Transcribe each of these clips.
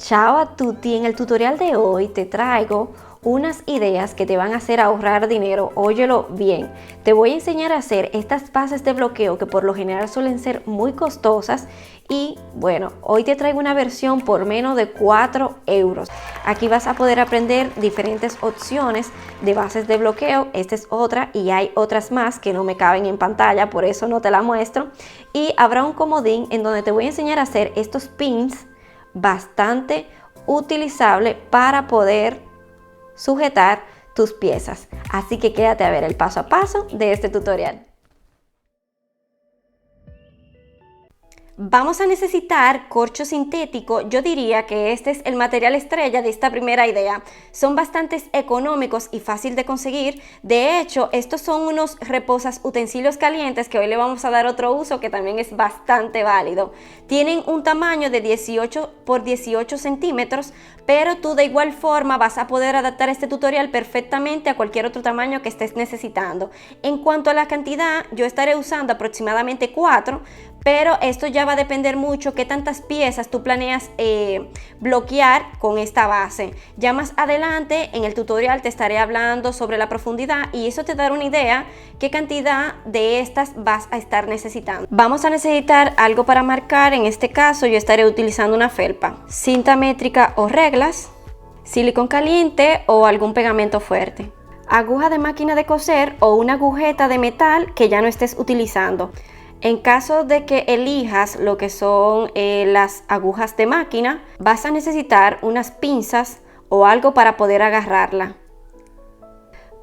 Ciao a tutti, en el tutorial de hoy te traigo unas ideas que te van a hacer ahorrar dinero. Óyelo bien, te voy a enseñar a hacer estas bases de bloqueo que por lo general suelen ser muy costosas y bueno, hoy te traigo una versión por menos de 4 euros. Aquí vas a poder aprender diferentes opciones de bases de bloqueo. Esta es otra y hay otras más que no me caben en pantalla, por eso no te la muestro. Y habrá un comodín en donde te voy a enseñar a hacer estos pins bastante utilizable para poder sujetar tus piezas. Así que quédate a ver el paso a paso de este tutorial. Vamos a necesitar corcho sintético. Yo diría que este es el material estrella de esta primera idea. Son bastante económicos y fácil de conseguir. De hecho, estos son unos reposas utensilios calientes que hoy le vamos a dar otro uso que también es bastante válido. Tienen un tamaño de 18 por 18 centímetros, pero tú de igual forma vas a poder adaptar este tutorial perfectamente a cualquier otro tamaño que estés necesitando. En cuanto a la cantidad, yo estaré usando aproximadamente 4, pero esto ya va a depender mucho qué tantas piezas tú planeas bloquear con esta base. Ya más adelante en el tutorial te estaré hablando sobre la profundidad y eso te dará una idea qué cantidad de estas vas a estar necesitando. Vamos a necesitar algo para marcar. En este caso yo estaré utilizando una felpa, cinta métrica o reglas, silicón caliente o algún pegamento fuerte, aguja de máquina de coser o una agujeta de metal que ya no estés utilizando. En caso de que elijas lo que son las agujas de máquina, vas a necesitar unas pinzas o algo para poder agarrarla.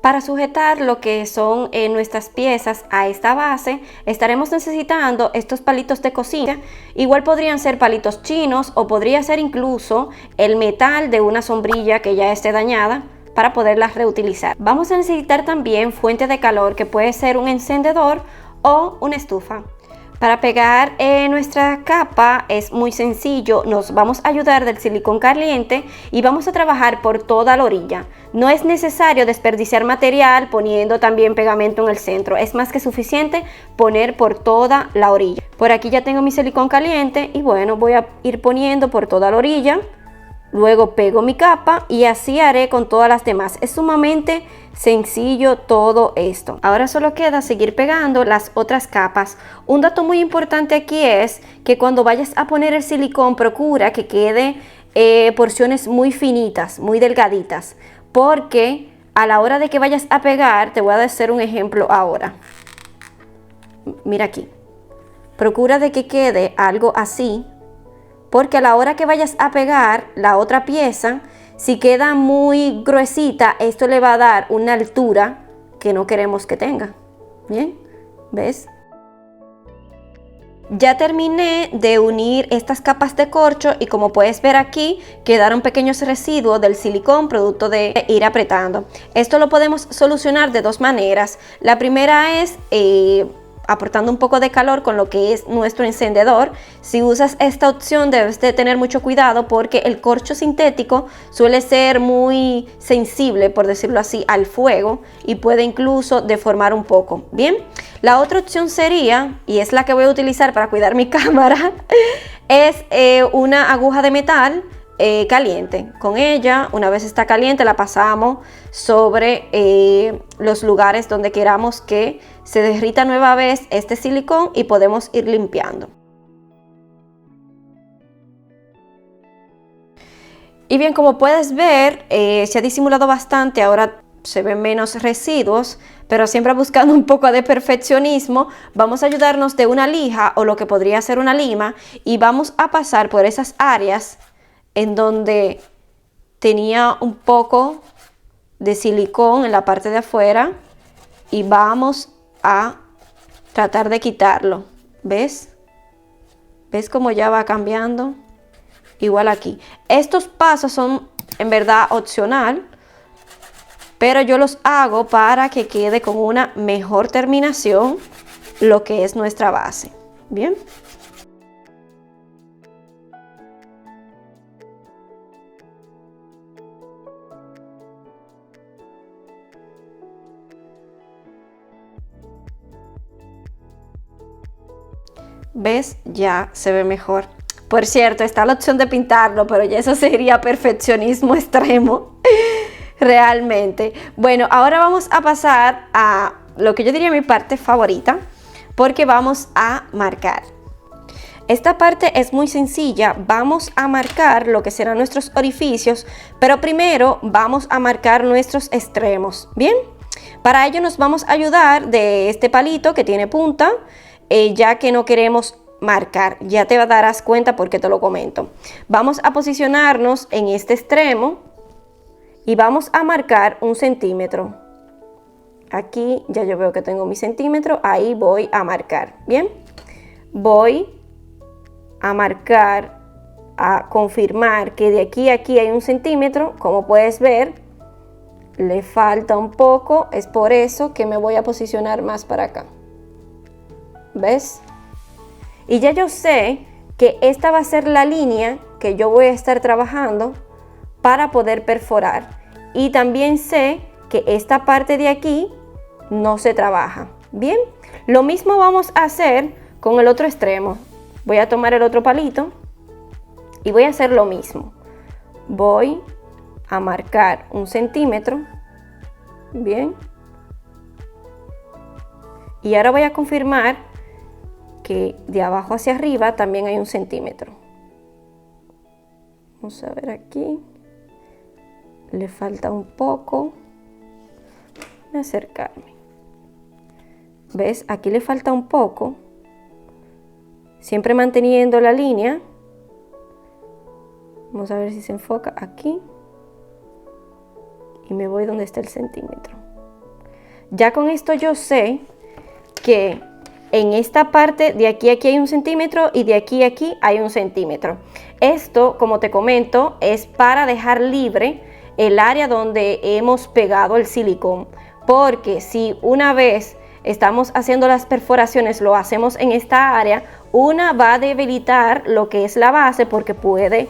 Para sujetar lo que son nuestras piezas a esta base, estaremos necesitando estos palitos de cocina. Igual podrían ser palitos chinos o podría ser incluso el metal de una sombrilla que ya esté dañada para poderlas reutilizar. Vamos a necesitar también fuente de calor, que puede ser un encendedor o una estufa. Para pegar nuestra capa es muy sencillo. Nos vamos a ayudar del silicón caliente y vamos a trabajar por toda la orilla. No es necesario desperdiciar material poniendo también pegamento en el centro. Es más que suficiente poner por toda la orilla. Por aquí ya tengo mi silicón caliente y bueno, voy a ir poniendo por toda la orilla. Luego pego mi capa y así haré con todas las demás. Es sumamente sencillo todo esto. Ahora solo queda seguir pegando las otras capas. Un dato muy importante aquí es que cuando vayas a poner el silicón, procura que quede porciones muy finitas, muy delgaditas, porque a la hora de que vayas a pegar, te voy a hacer un ejemplo ahora. Mira aquí. Procura de que quede algo así, porque a la hora que vayas a pegar la otra pieza, si queda muy gruesita, esto le va a dar una altura que no queremos que tenga. Bien, ¿ves? Ya terminé de unir estas capas de corcho y como puedes ver aquí, quedaron pequeños residuos del silicón producto de ir apretando. Esto lo podemos solucionar de dos maneras. La primera es aportando un poco de calor con lo que es nuestro encendedor. Si usas esta opción debes de tener mucho cuidado porque el corcho sintético suele ser muy sensible, por decirlo así, al fuego y puede incluso deformar un poco. Bien, la otra opción sería, y es la que voy a utilizar para cuidar mi cámara, es una aguja de metal caliente. Con ella, una vez está caliente, la pasamos sobre los lugares donde queramos que se derrita nueva vez este silicón y podemos ir limpiando. Y bien, como puedes ver, se ha disimulado bastante. Ahora se ven menos residuos, pero siempre buscando un poco de perfeccionismo, vamos a ayudarnos de una lija o lo que podría ser una lima y vamos a pasar por esas áreas en donde tenía un poco de silicón en la parte de afuera y vamos a tratar de quitarlo. ¿Ves? ¿Ves cómo ya va cambiando? Igual aquí. Estos pasos son en verdad opcional, pero yo los hago para que quede con una mejor terminación lo que es nuestra base. Bien. ¿Ves? Ya se ve mejor. Por cierto, está la opción de pintarlo, pero ya eso sería perfeccionismo extremo, realmente. Bueno, ahora vamos a pasar a lo que yo diría mi parte favorita, porque vamos a marcar. Esta parte es muy sencilla, vamos a marcar lo que serán nuestros orificios, pero primero vamos a marcar nuestros extremos, ¿bien? Para ello nos vamos a ayudar de este palito que tiene punta, ya que no queremos marcar, ya te darás cuenta porque te lo comento. Vamos a posicionarnos en este extremo y vamos a marcar 1 centímetro. Aquí ya yo veo que tengo mi centímetro, ahí voy a marcar, ¿bien? Voy a marcar, a confirmar que de aquí a aquí hay 1 centímetro, como puedes ver, le falta un poco, es por eso que me voy a posicionar más para acá, ¿ves? Y ya yo sé que esta va a ser la línea que yo voy a estar trabajando para poder perforar, y también sé que esta parte de aquí no se trabaja, ¿bien? Lo mismo vamos a hacer con el otro extremo. Voy a tomar el otro palito y voy a hacer lo mismo. Voy a marcar 1 centímetro, bien. Y ahora voy a confirmar que de abajo hacia arriba también hay 1 centímetro. Vamos a ver aquí. Le falta un poco. Voy a acercarme. ¿Ves? Aquí le falta un poco. Siempre manteniendo la línea. Vamos a ver si se enfoca aquí. Y me voy donde está el centímetro. Ya con esto yo sé que en esta parte de aquí a aquí hay 1 centímetro y de aquí a aquí hay 1 centímetro. Esto, como te comento, es para dejar libre el área donde hemos pegado el silicón. Porque si una vez estamos haciendo las perforaciones, lo hacemos en esta área, una va a debilitar lo que es la base porque puede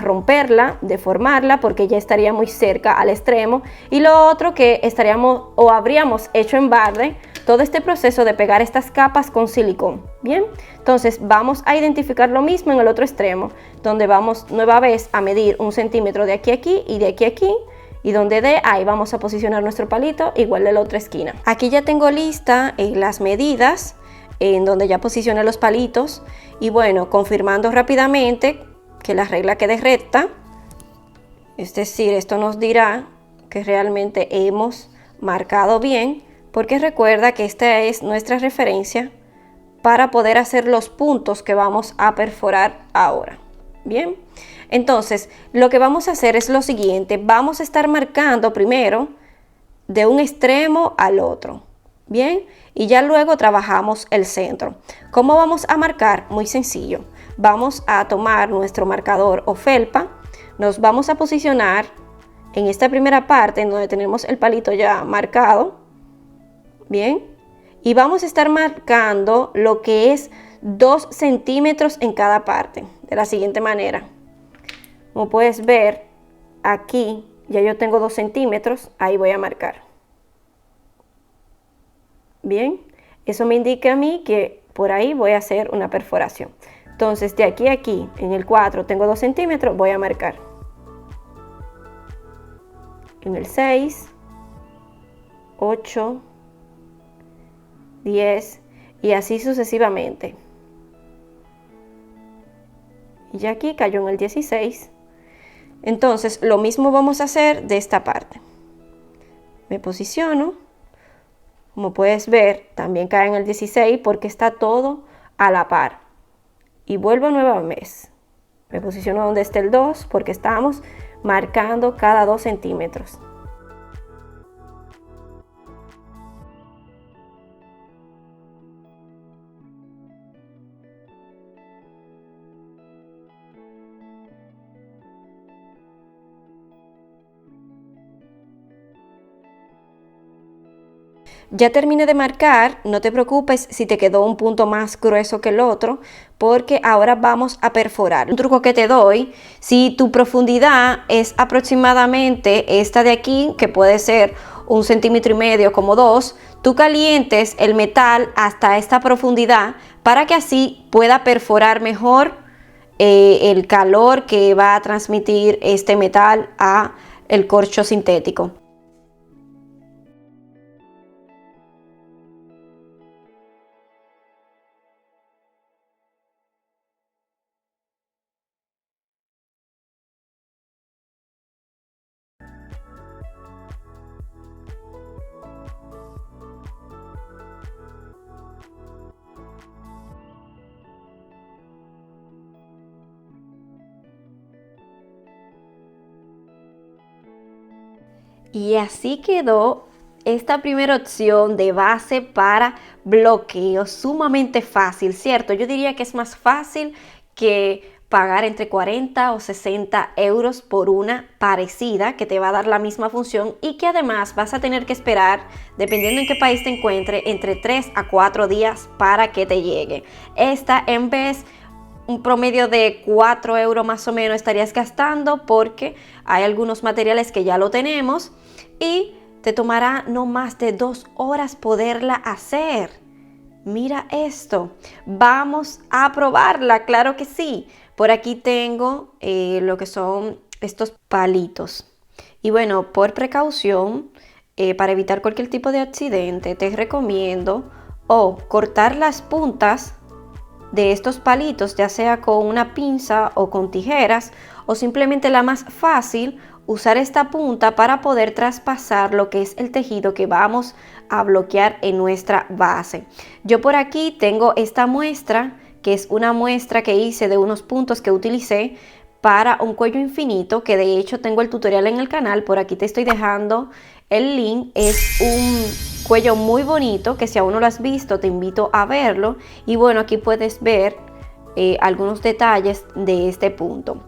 romperla, deformarla, porque ya estaría muy cerca al extremo, y lo otro que estaríamos o habríamos hecho en barde todo este proceso de pegar estas capas con silicón. Bien, entonces vamos a identificar lo mismo en el otro extremo, donde vamos nueva vez a medir 1 centímetro de aquí a aquí y de aquí a aquí, y donde dé, ahí vamos a posicionar nuestro palito igual de la otra esquina. Aquí ya tengo lista las medidas, en donde ya posicioné los palitos, y bueno, confirmando rápidamente que la regla quede recta, es decir, esto nos dirá que realmente hemos marcado bien, porque recuerda que esta es nuestra referencia para poder hacer los puntos que vamos a perforar ahora. Bien, entonces lo que vamos a hacer es lo siguiente, vamos a estar marcando primero de un extremo al otro, bien, y ya luego trabajamos el centro. ¿Cómo vamos a marcar? Muy sencillo, vamos a tomar nuestro marcador o felpa, nos vamos a posicionar en esta primera parte en donde tenemos el palito ya marcado, bien, y vamos a estar marcando lo que es 2 centímetros en cada parte, de la siguiente manera. Como puedes ver, aquí ya yo tengo 2 centímetros, ahí voy a marcar. Bien, eso me indica a mí que por ahí voy a hacer una perforación. Entonces de aquí a aquí, en el 4 tengo 2 centímetros, voy a marcar. En el 6, 8, 10 y así sucesivamente. Y ya aquí cayó en el 16. Entonces lo mismo vamos a hacer de esta parte. Me posiciono. Como puedes ver, también cae en el 16 porque está todo a la par. Y vuelvo nuevamente. Me posiciono donde esté el 2 porque estamos marcando cada 2 centímetros. Ya terminé de marcar, no te preocupes si te quedó un punto más grueso que el otro, porque ahora vamos a perforar. Un truco que te doy, si tu profundidad es aproximadamente esta de aquí, que puede ser 1,5 centímetros como 2, tú calientes el metal hasta esta profundidad para que así pueda perforar mejor el calor que va a transmitir este metal a el corcho sintético. Y así quedó esta primera opción de base para bloqueo, sumamente fácil, ¿cierto? Yo diría que es más fácil que pagar entre 40 o 60 euros por una parecida que te va a dar la misma función y que además vas a tener que esperar, dependiendo en qué país te encuentre, entre 3 a 4 días para que te llegue. Esta, en vez un promedio de 4 euros más o menos estarías gastando, porque hay algunos materiales que ya lo tenemos y te tomará no más de 2 horas poderla hacer. Mira esto, vamos a probarla, claro que sí. Por aquí tengo lo que son estos palitos. Y bueno, por precaución, para evitar cualquier tipo de accidente, te recomiendo cortar las puntas de estos palitos, ya sea con una pinza o con tijeras, o simplemente la más fácil, usar esta punta para poder traspasar lo que es el tejido que vamos a bloquear en nuestra base. Yo por aquí tengo esta muestra, que es una muestra que hice de unos puntos que utilicé para un cuello infinito, que de hecho tengo el tutorial en el canal. Por aquí te estoy dejando el link. Es un cuello muy bonito que, si aún no lo has visto, te invito a verlo. Y bueno, aquí puedes ver algunos detalles de este punto.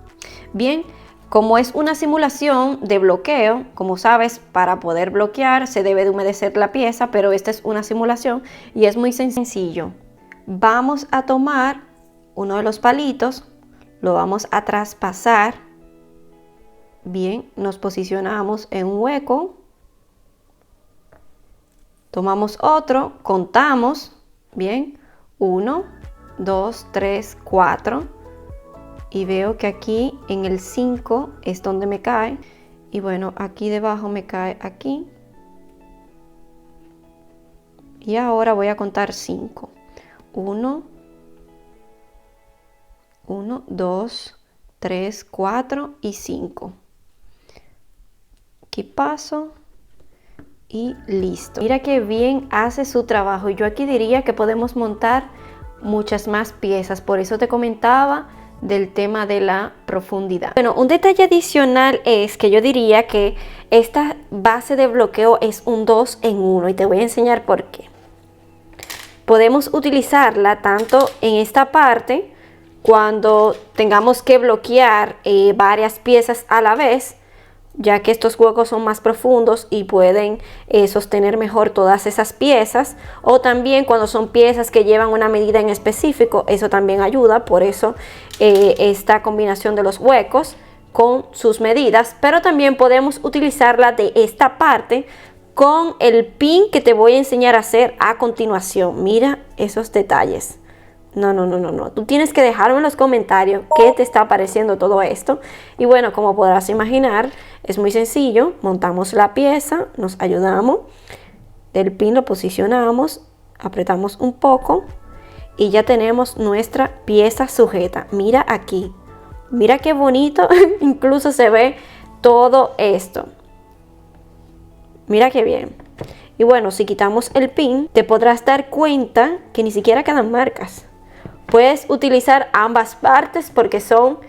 Bien, como es una simulación de bloqueo, como sabes, para poder bloquear se debe de humedecer la pieza, pero esta es una simulación y es muy sencillo. Vamos a tomar uno de los palitos, lo vamos a traspasar. Bien, nos posicionamos en un hueco. Tomamos otro, contamos. Bien, 1, 2, 3, 4. Y veo que aquí en el 5 es donde me cae. Y bueno, aquí debajo me cae aquí. Y ahora voy a contar 5. 1, 2, 3, 4 y 5. Aquí paso y listo. Mira qué bien hace su trabajo. Yo aquí diría que podemos montar muchas más piezas. Por eso te comentaba del tema de la profundidad. Bueno, un detalle adicional es que yo diría que esta base de bloqueo es un 2 en 1 y te voy a enseñar por qué. Podemos utilizarla tanto en esta parte cuando tengamos que bloquear varias piezas a la vez, ya que estos huecos son más profundos y pueden sostener mejor todas esas piezas, o también cuando son piezas que llevan una medida en específico, eso también ayuda. Por eso esta combinación de los huecos con sus medidas, pero también podemos utilizarla de esta parte con el pin que te voy a enseñar a hacer a continuación. Mira esos detalles. No. Tú tienes que dejarme en los comentarios qué te está pareciendo todo esto. Y bueno, como podrás imaginar, es muy sencillo. Montamos la pieza, nos ayudamos. Del pin lo posicionamos, apretamos un poco y ya tenemos nuestra pieza sujeta. Mira aquí. Mira qué bonito. Incluso se ve todo esto. Mira qué bien. Y bueno, si quitamos el pin, te podrás dar cuenta que ni siquiera quedan marcas. Puedes utilizar ambas partes porque son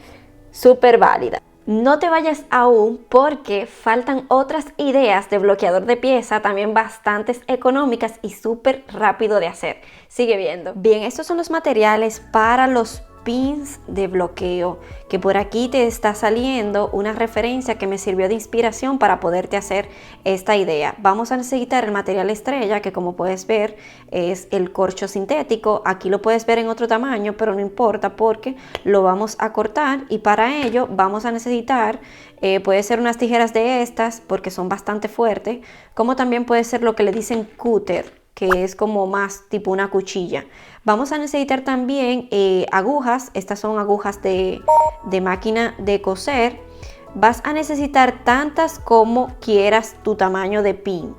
súper válidas. No te vayas aún, porque faltan otras ideas de bloqueador de pieza, también bastantes económicas y súper rápido de hacer. Sigue viendo. Bien, estos son los materiales para los pins de bloqueo, que por aquí te está saliendo una referencia que me sirvió de inspiración para poderte hacer esta idea. Vamos a necesitar el material estrella, que como puedes ver es el corcho sintético. Aquí lo puedes ver en otro tamaño, pero no importa porque lo vamos a cortar, y para ello vamos a necesitar puede ser unas tijeras de estas porque son bastante fuertes, como también puede ser lo que le dicen cúter. que es como más tipo una cuchilla. Vamos a necesitar también agujas. Estas son agujas de máquina de coser. Vas a necesitar tantas como quieras tu tamaño de pin.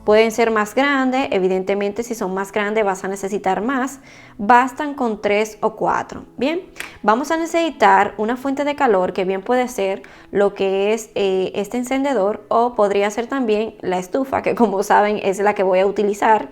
Pueden ser más grandes, evidentemente si son más grandes vas a necesitar más. Bastan con 3 o 4. Bien, vamos a necesitar una fuente de calor que bien puede ser lo que es este encendedor, o podría ser también la estufa, que como saben es la que voy a utilizar.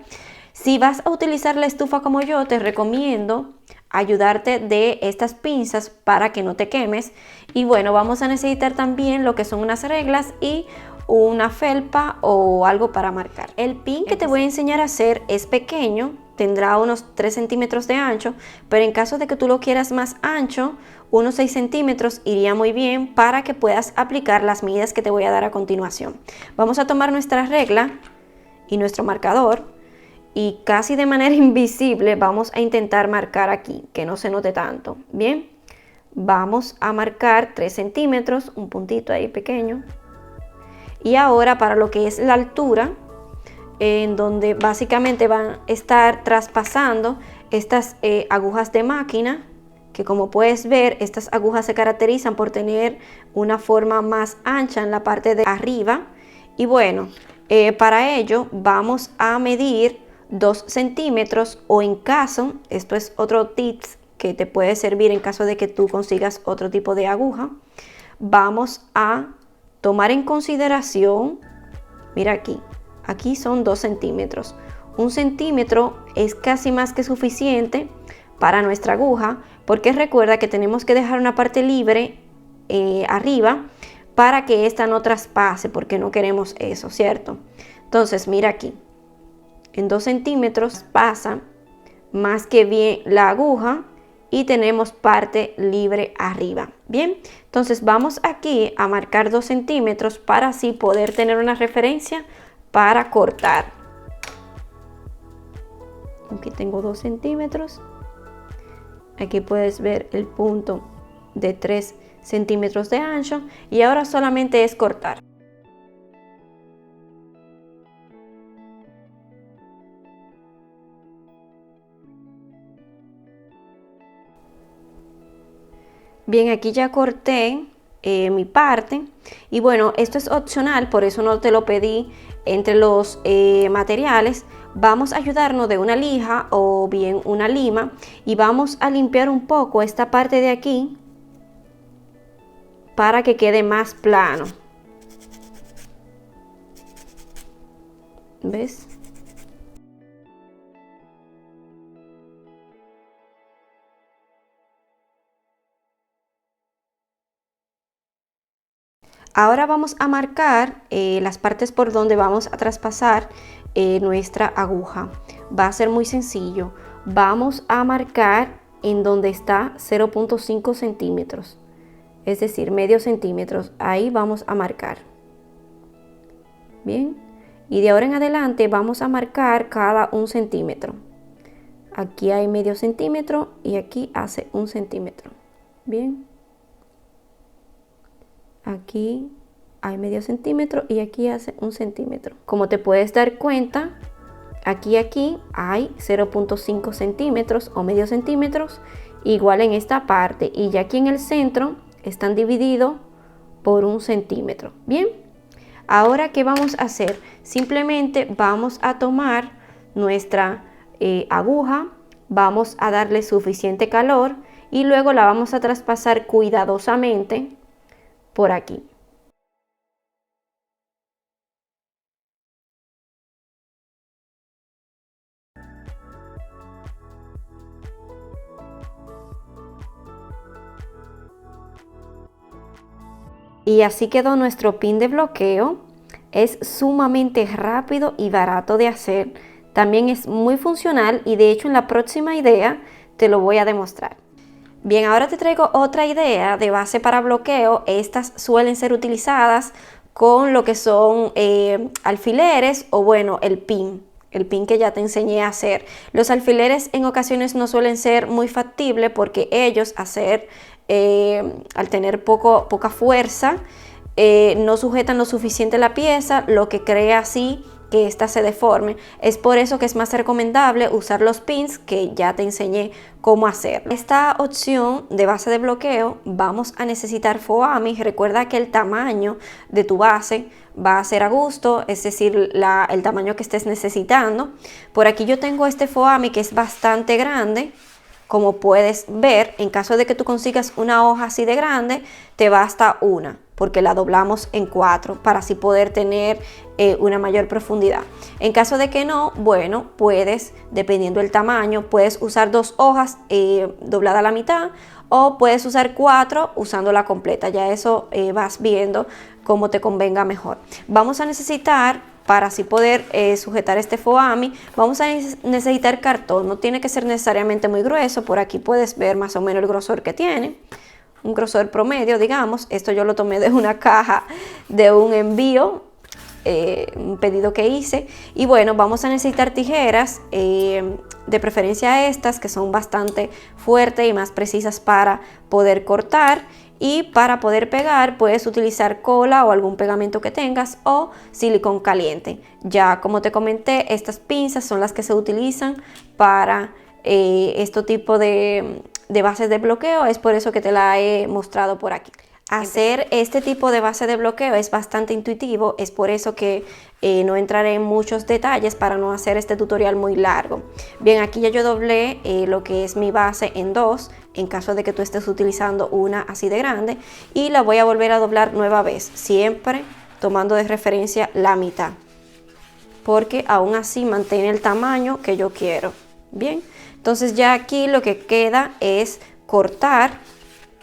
Si vas a utilizar la estufa como yo, te recomiendo ayudarte de estas pinzas para que no te quemes. Y bueno, vamos a necesitar también lo que son unas reglas y una felpa o algo para marcar. El pin que te voy a enseñar a hacer es pequeño, tendrá unos 3 centímetros de ancho, pero en caso de que tú lo quieras más ancho, unos 6 centímetros iría muy bien para que puedas aplicar las medidas que te voy a dar a continuación. Vamos a tomar nuestra regla y nuestro marcador y casi de manera invisible vamos a intentar marcar aquí, que no se note tanto. Bien, vamos a marcar 3 centímetros, un puntito ahí pequeño. Y ahora para lo que es la altura, en donde básicamente van a estar traspasando estas agujas de máquina, que como puedes ver, estas agujas se caracterizan por tener una forma más ancha en la parte de arriba. Y bueno, para ello vamos a medir 2 centímetros, o en caso, esto es otro tips que te puede servir en caso de que tú consigas otro tipo de aguja, vamos a tomar en consideración, mira aquí son 2 centímetros. 1 centímetro es casi más que suficiente para nuestra aguja, porque recuerda que tenemos que dejar una parte libre arriba para que esta no traspase, porque no queremos eso, ¿cierto? Entonces mira aquí, en 2 centímetros pasa más que bien la aguja y tenemos parte libre arriba. Bien, entonces vamos aquí a marcar 2 centímetros para así poder tener una referencia para cortar. Aquí tengo 2 centímetros. Aquí puedes ver el punto de 3 centímetros de ancho y ahora solamente es cortar. Bien, aquí ya corté mi parte y bueno, esto es opcional, por eso no te lo pedí entre los materiales. Vamos a ayudarnos de una lija o bien una lima y vamos a limpiar un poco esta parte de aquí para que quede más plano. ¿Ves? Ahora vamos a marcar las partes por donde vamos a traspasar nuestra aguja. Va a ser muy sencillo. Vamos a marcar en donde está 0.5 centímetros, es decir, medio centímetro. Ahí vamos a marcar. Bien, y de ahora en adelante vamos a marcar cada 1 centímetro. Aquí hay medio centímetro y aquí hace 1 centímetro. Bien. Aquí hay medio centímetro y aquí hace 1 centímetro. Como te puedes dar cuenta, aquí hay 0.5 centímetros o medio centímetros, igual en esta parte, y ya aquí en el centro están divididos por 1 centímetro. Bien, ahora ¿qué vamos a hacer? Simplemente vamos a tomar nuestra aguja, vamos a darle suficiente calor y luego la vamos a traspasar cuidadosamente por aquí. Y así quedó nuestro pin de bloqueo. Es sumamente rápido y barato de hacer. También es muy funcional y de hecho en la próxima idea te lo voy a demostrar. Bien, ahora te traigo otra idea de base para bloqueo. Estas suelen ser utilizadas con lo que son alfileres o bueno, el pin que ya te enseñé a hacer. Los alfileres en ocasiones no suelen ser muy factibles porque ellos al tener poca fuerza, no sujetan lo suficiente la pieza, lo que crea así que ésta se deforme. Es por eso que es más recomendable usar los pins que ya te enseñé cómo hacerlo. Esta opción de base de bloqueo vamos a necesitar foamy. Recuerda que el tamaño de tu base va a ser a gusto, es decir, el tamaño que estés necesitando. Por aquí yo tengo este foamy que es bastante grande. Como puedes ver, en caso de que tú consigas una hoja así de grande, te basta una, porque la doblamos en 4 para así poder tener una mayor profundidad. En caso de que no, bueno, puedes, dependiendo del tamaño, puedes usar 2 hojas doblada a la mitad, o puedes usar 4 usándola completa. Ya eso vas viendo cómo te convenga mejor. Vamos a necesitar, para así poder sujetar este foamy, vamos a necesitar cartón. No tiene que ser necesariamente muy grueso. Por aquí puedes ver más o menos el grosor que tiene. Un grosor promedio, digamos. Esto yo lo tomé de una caja de un envío, un pedido que hice. Y bueno, vamos a necesitar tijeras, de preferencia estas, que son bastante fuertes y más precisas para poder cortar. Y para poder pegar puedes utilizar cola o algún pegamento que tengas o silicón caliente. Ya como te comenté, estas pinzas son las que se utilizan para este tipo de bases de bloqueo. Es por eso que te la he mostrado por aquí. Hacer este tipo de base de bloqueo es bastante intuitivo, es por eso que no entraré en muchos detalles para no hacer este tutorial muy largo. Bien, aquí ya yo doblé lo que es mi base en 2, en caso de que tú estés utilizando una así de grande, y la voy a volver a doblar nueva vez, siempre tomando de referencia la mitad, porque aún así mantiene el tamaño que yo quiero. Bien, entonces ya aquí lo que queda es cortar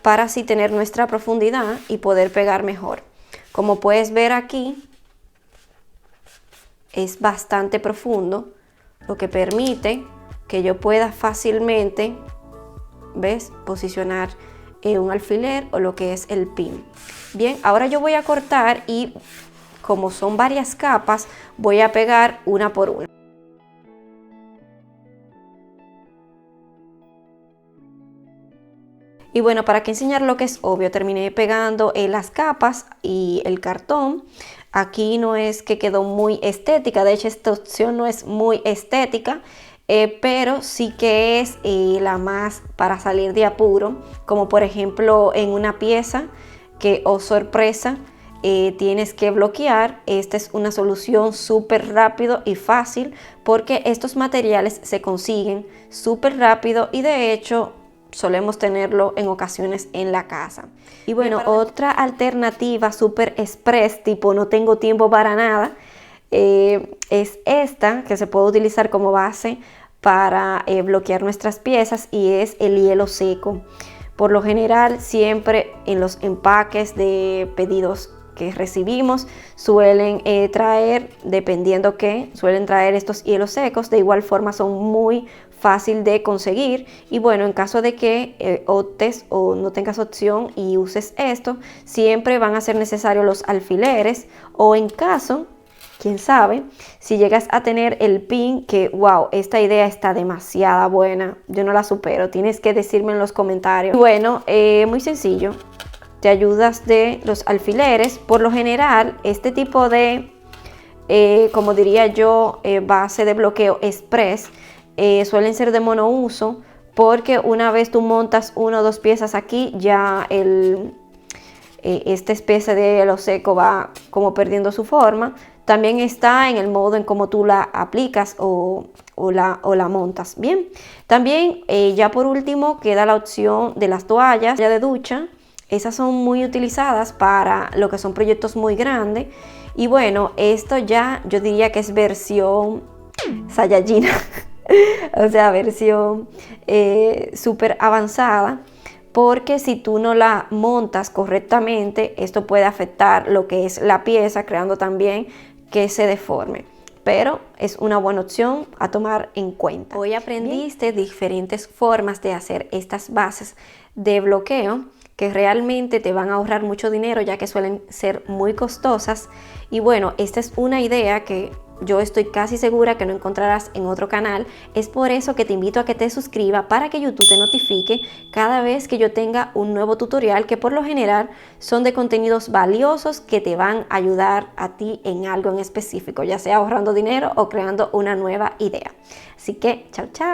para así tener nuestra profundidad y poder pegar mejor. Como puedes ver aquí, es bastante profundo, lo que permite que yo pueda fácilmente, ¿ves?, posicionar un alfiler o lo que es el pin. Bien, ahora yo voy a cortar y como son varias capas, voy a pegar una por una. Y bueno, para que enseñar lo que es obvio, terminé pegando las capas y el cartón. Aquí no es que quedó muy estética, de hecho esta opción no es muy estética, pero sí que es la más para salir de apuro, como por ejemplo en una pieza que, oh sorpresa, tienes que bloquear. Esta es una solución súper rápido y fácil, porque estos materiales se consiguen súper rápido y de hecho solemos tenerlo en ocasiones en la casa. Y bueno, otra alternativa súper express, tipo no tengo tiempo para nada, es esta, que se puede utilizar como base para bloquear nuestras piezas, y es el hielo seco. Por lo general, siempre en los empaques de pedidos que recibimos suelen traer, dependiendo qué, suelen traer estos hielos secos. De igual forma son muy fácil de conseguir, y bueno, en caso de que optes o no tengas opción y uses esto, siempre van a ser necesarios los alfileres, o en caso, quién sabe, si llegas a tener el pin, que wow, esta idea está demasiado buena, yo no la supero, tienes que decirme en los comentarios. Bueno, muy sencillo, te ayudas de los alfileres. Por lo general, este tipo de, como diría yo, base de bloqueo express, suelen ser de monouso, porque una vez tú montas 1 o 2 piezas aquí, ya esta especie de hielo seco va como perdiendo su forma. También está en el modo en cómo tú la aplicas o la montas. Bien, también ya por último queda la opción de las toallas de ducha. Esas son muy utilizadas para lo que son proyectos muy grandes. Y bueno, esto ya yo diría que es versión Saiyajin. O sea, versión súper avanzada, porque si tú no la montas correctamente, esto puede afectar lo que es la pieza, creando también que se deforme. Pero es una buena opción a tomar en cuenta. Hoy aprendiste diferentes formas de hacer estas bases de bloqueo que realmente te van a ahorrar mucho dinero, ya que suelen ser muy costosas. Y bueno, esta es una idea que yo estoy casi segura que no encontrarás en otro canal. Es por eso que te invito a que te suscribas para que YouTube te notifique cada vez que yo tenga un nuevo tutorial, que por lo general son de contenidos valiosos que te van a ayudar a ti en algo en específico, ya sea ahorrando dinero o creando una nueva idea. Así que, chao, chao.